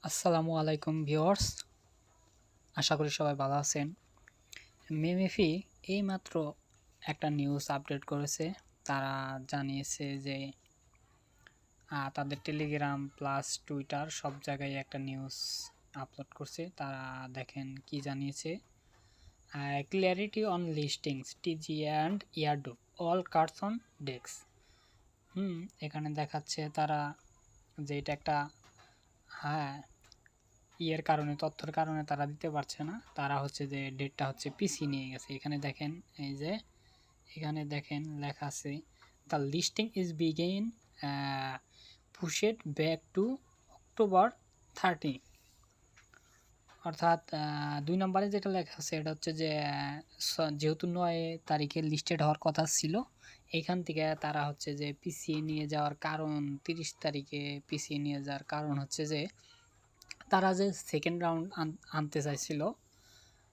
আসসালামু আলাইকুম ভিউয়ার্স, আশা করি সবাই ভালো আছেন। মেমেফি এইমাত্র একটা নিউজ আপডেট করেছে। তারা জানিয়েছে যে তাদের টেলিগ্রাম প্লাস টুইটার সব জায়গায় একটা নিউজ আপলোড করছে। তারা দেখেন কি জানিয়েছে, clarity on listings TG and airdrop all cards on desk. এখানে দেখাচ্ছে তারা যে এটা একটা তথ্যের কারণে তারা দিতে পারছে না। তারা হচ্ছে যে ডেটটা হচ্ছে পিছিয়ে নিয়ে গেছে। এখানে দেখেন, এই যে এখানে দেখেন লেখা আছে দ্য লিস্টিং ইজ বিগেইন পুশেড ব্যাক টু অক্টোবর 30। অর্থাৎ 2 নম্বরে যেটা লেখা আছে এটা হচ্ছে যে যেহেতু 9 তারিখে লিস্টেড হওয়ার কথা ছিল, এইখান থেকে তারা হচ্ছে যে পিছিয়ে নিয়ে যাওয়ার কারণ, 30 তারিখে পিছিয়ে নিয়ে যাওয়ার কারণ হচ্ছে যে তারা যে সেকেন্ড রাউন্ড আনতে চাইছিল,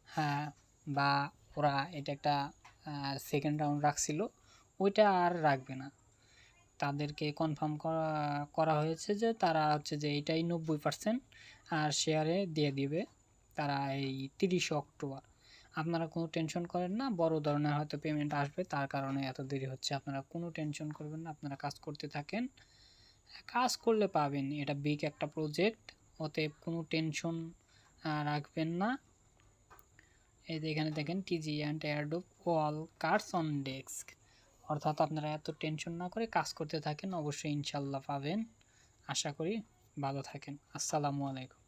হ্যাঁ, বা ওরা এটা একটা সেকেন্ড রাউন্ড রাখছিল, ওইটা আর রাখবে না। তাদেরকে কনফার্ম করা হয়েছে যে তারা হচ্ছে যে এইটাই 90% আর শেয়ারে দিয়ে দিবে তারা এই 30 অক্টোবর। আপনারা কোনো টেনশন করেন না, বড় ধরনের হয়তো পেমেন্ট আসবে, তার কারণে এত দেরি হচ্ছে। আপনারা কোনো টেনশন করবেন না, আপনারা কাজ করতে থাকেন, কাজ করলে পাবেন। এটা বিগ একটা প্রজেক্ট, অতএব কোনো টেনশন রাখবেন না। এই যে এখানে দেখেন টিজি and airdrop all cards on desk. অর্থাৎ আপনারা এত টেনশন না করে কাজ করতে থাকেন, অবশ্যই ইনশাল্লাহ পাবেন। আশা করি ভালো থাকেন। আসসালামু আলাইকুম।